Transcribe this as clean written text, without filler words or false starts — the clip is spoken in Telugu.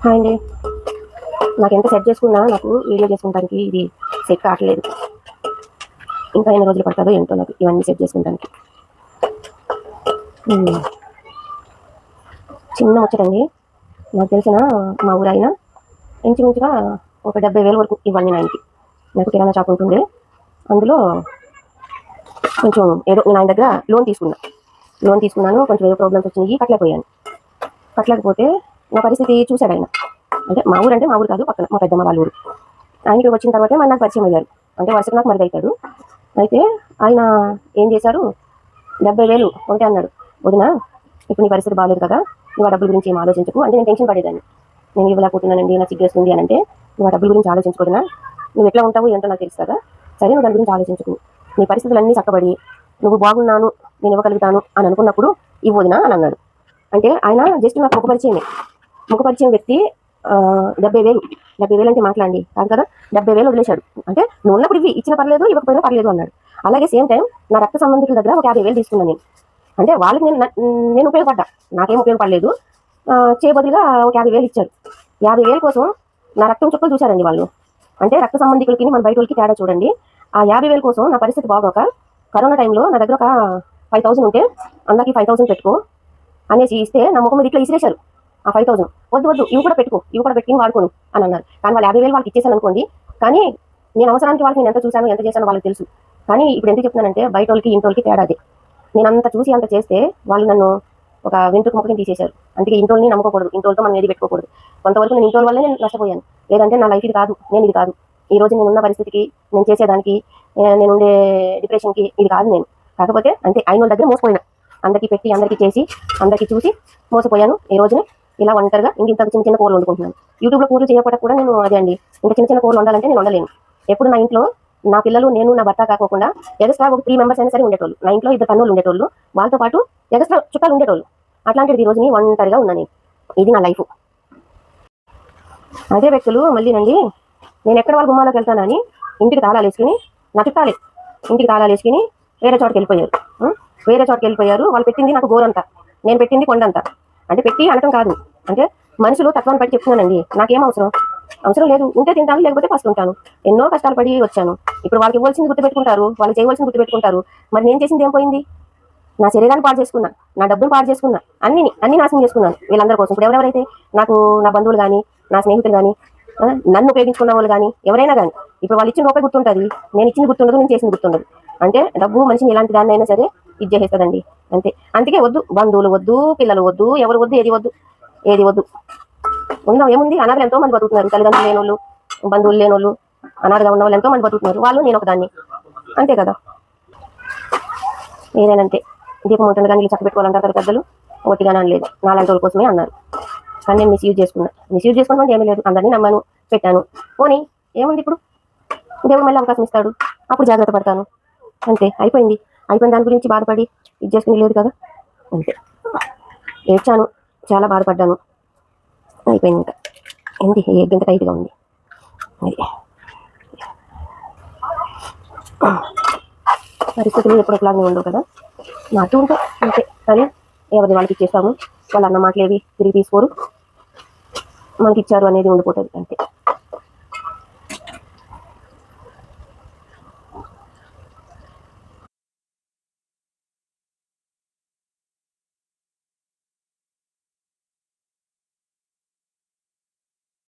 హాయ్ అండి. నాకు ఎంత సెట్ చేసుకున్నా నాకు వీడియో చేసుకుంటానికి ఇది సెట్ కావట్లేదు. ఇంకా ఎన్ని రోజులు పడుతుందో ఏంటో నాకు ఇవన్నీ సెట్ చేసుకుంటానికి. చిన్న ముచ్చటండి. నాకు తెలిసిన మా ఊరు ఆయన ఇంచుమించుగా ఒక 70,000 వరకు ఇవ్వండి ఆయనకి. నాకు కిరాణా షాప్ ఉంటుంది. అందులో కొంచెం ఏదో నేను ఆయన దగ్గర లోన్ తీసుకున్నాను. కొంచెం ఏదో ప్రాబ్లమ్స్ వచ్చినాయి, కట్టలేకపోతే నా పరిస్థితి చూశాడు ఆయన. అంటే మా ఊరు కాదు, పక్కన మా పెద్దమ్మ వాళ్ళ ఊరు. ఆయనకి వచ్చిన తర్వాతే నాకు పరిచయం అయ్యారు. అంటే వరుసకు నాకు మరిది అవుతాడు. అయితే ఆయన ఏం చేశారు, 70,000 ఒకటే అన్నాడు. వదినా, ఇప్పుడు నీ పరిస్థితి బాగాలేదు కదా, నువ్వు ఆ డబ్బుల గురించి ఏం ఆలోచించకు. అంటే నేను టెన్షన్ పడేదాన్ని. నేను ఇవ్వలేకపోతున్నానండి, నాకు సిగ్గేస్తుంది అని. అంటే నువ్వు ఆ డబ్బుల గురించి ఆలోచించుకోదనా, నువ్వు ఎట్లా ఉంటావు ఏంటో నాకు తెలుసు కదా, సరే నువ్వు దాని గురించి ఆలోచించుకు. నీ పరిస్థితులన్నీ చక్కబడి నువ్వు బాగున్నాను, నేను ఇవ్వగలుగుతాను అని అనుకున్నప్పుడు ఇవ్వదునా అని అన్నాడు. అంటే ఆయన జస్ట్ నాకు ముఖపరిచయం వ్యక్తి 70,000 అంటే మాట్లాడి కాదు కదా, 70,000 వదిలేశాడు. అంటే నువ్వు ఉన్నప్పుడు ఇచ్చిన పర్లేదు, ఇవ్వకపోయినా పర్లేదు అన్నాడు. అలాగే సేమ్ టైం నా రక్త సంబంధికుల దగ్గర ఒక 50,000 తీసుకున్నాను నేను. అంటే వాళ్ళకి నేను ఉపయోగపడ్డా, నాకేం ఉపయోగపడలేదు. చేయబదులుగా ఒక 50,000 ఇచ్చారు. 50,000 కోసం నా రక్తం చుక్కలు చూశారండి వాళ్ళు. అంటే రక్త సంబంధికులకి మన బయట వాళ్ళకి తేడా చూడండి. ఆ 50,000 కోసం నా పరిస్థితి బాగోక కరోనా టైంలో నా దగ్గర ఒక 5,000 ఉంటే అందరికి 5,000 పెట్టుకో అనేసి ఇస్తే నా ముఖం మీద ఇట్లా ఇసిరేశారు. ఆ 5,000 వద్దు ఇవి కూడా పెట్టుకుని వాడుకోను అని అన్నారు. కానీ వాళ్ళు 50,000 వాళ్ళకి ఇచ్చేసాను అనుకోండి. కానీ నేను అవసరానికి వాళ్ళకి నేను ఎంత చూశాను, ఎంత చేశానో వాళ్ళకి తెలుసు. కానీ ఇప్పుడు ఎందుకు చెప్తున్నానంటే బయట వాళ్ళకి ఇంటోళ్ళకి తేడాది. నేను అంత చూసి అంత చేస్తే వాళ్ళు నన్ను ఒక వెంట్రుక మొక్కని తీసేశారు. అందుకే ఇంటోళ్ళని నమ్మకూడదు, ఇంటోళ్ళతో మనం ఏది పెట్టుకోకూడదు. కొంతవరకు నేను ఇంటోళ్ళ వల్లే నేను నష్టపోయాను. లేదంటే నా లైఫ్ ఇది కాదు, నేను ఇది కాదు. ఈ రోజు నేను ఉన్న పరిస్థితికి, నేను చేసేదానికి, నేను ఉండే డిప్రెషన్కి ఇది కాదు నేను. కాకపోతే అంటే ఆయన దగ్గర మోసపోయినా, అందరికీ పెట్టి అందరికీ చేసి అందరికీ చూసి మోసపోయాను. ఈ రోజుని ఇలా ఒంటరిగా ఇంత చిన్న కూరలు వండుకుంటున్నాను. యూట్యూబ్లో కూరలు చేయకపోవడం కూడా నేను అదే అండి. ఇంత చిన్న కూరలు వండాలంటే నేను వండలేను. ఎప్పుడు నా ఇంట్లో నా పిల్లలు, నేను, నా భర్త కాకుండా ఎక్స్ట్రా ఒక 3 మెంబర్స్ అయినా సరే ఉండేటోళ్ళు. నా ఇంట్లో 2 కన్నులు ఉండేటోళ్ళు, వాళ్ళతో పాటు ఎక్స్ట్రా చుట్టాలు ఉండేటోళ్ళు. అట్లాంటిది ఈ రోజుని ఒంటరిగా ఉన్నాను. ఇది నా లైఫ్. అదే వ్యక్తులు మళ్ళీనండి, నేను ఎక్కడ వాళ్ళ గుమ్మాలోకి వెళ్తానని ఇంటికి తాళాలు వేసుకుని, నా చుట్టాలే ఇంటికి తాళాలు వేసుకుని వేరే చోటుకి వెళ్ళిపోయారు. వాళ్ళు పెట్టింది నాకు గోరంతా, నేను పెట్టింది కొండంతా. అంటే పెట్టి అనటం కాదు, అంటే మనుషులు తత్వాన్ని బట్టి చెప్తున్నానండి. నాకేం అవసరం లేదు. ఉంటే తింటాను, లేకపోతే పస్తుంటాను. ఎన్నో కష్టాలు పడి వచ్చాను. ఇప్పుడు వాళ్ళకి ఇవ్వాల్సింది గుర్తుపెట్టుకుంటారు, వాళ్ళు చేయవలసింది గుర్తుపెట్టుకుంటారు. మరి నేను చేసింది ఏం పోయింది? నా శరీరాన్ని పాడు చేసుకున్నా, నా డబ్బును పాడు చేసుకున్నా, అన్ని నాశనం చేసుకున్నాను వీళ్ళందరి కోసం. ఇప్పుడు ఎవరెవరైతే నాకు, నా బంధువులు కానీ, నా స్నేహితులు కానీ, నన్ను ఉపయోగించుకున్న వాళ్ళు కానీ, ఎవరైనా కానీ, ఇప్పుడు వాళ్ళు ఇచ్చిన రూపాయి గుర్తుంటుంది, నేను ఇచ్చింది గుర్తుండదు, నేను చేసింది గుర్తుండదు. అంటే డబ్బు మనిషిని ఎలాంటి దాన్ని అయినా సరే ఇది చేసేస్తుందండి. అంతే. అందుకే వద్దు, బంధువులు వద్దు, పిల్లలు వద్దు, ఎవరు వద్దు, ఏది వద్దు. ఉందాం ఏముంది, అనాథలు ఎంతో మంది బతుకుతున్నారు. తల్లిదండ్రులు లేనోళ్ళు, బంధువులు లేనోళ్ళు, అనాథగా ఉన్న వాళ్ళు ఎంతో మంది బతుకుతున్నారు. వాళ్ళు నేను ఒకదాన్ని, అంతే కదా. ఏదైనంతే. దీపం ఉంటుంది కానీ చక్క పెట్టుకోవాలంటారు కదా పెద్దలు. ఒట్టిగానే అనలేదు, నాలాంటి వాళ్ళ కోసమే అన్నారు. కానీ నేను మిస్యూజ్ చేసుకున్నాను. ఏమీ లేదు, అందరినీ నమ్మాను, పెట్టాను. పోనీ ఏముంది, ఇప్పుడు దేవుడు మళ్ళీ అవకాశం ఇస్తాడు, అప్పుడు జాగ్రత్త పడతాను. అంతే. అయిపోయిన దాని గురించి బాధపడి ఇది చేసుకుని లేదు కదా. అంతే. ఏడ్చాను, చాలా బాధపడ్డాను. అయిపోయింది. ఇంకా ఏంటి, ఎంత టైట్గా ఉంది అది. పరిస్థితులు ఎప్పుడొకలాగానే ఉండవు కదా, మారుతూ ఉంటాయి అంతే. కానీ ఎవరిని వాళ్ళకి ఇచ్చేస్తాము, వాళ్ళు అన్న మాటలేవి తిరిగి తీసుకోరు, మనకి ఇచ్చారు అనేది ఉండిపోతుంది అంతే.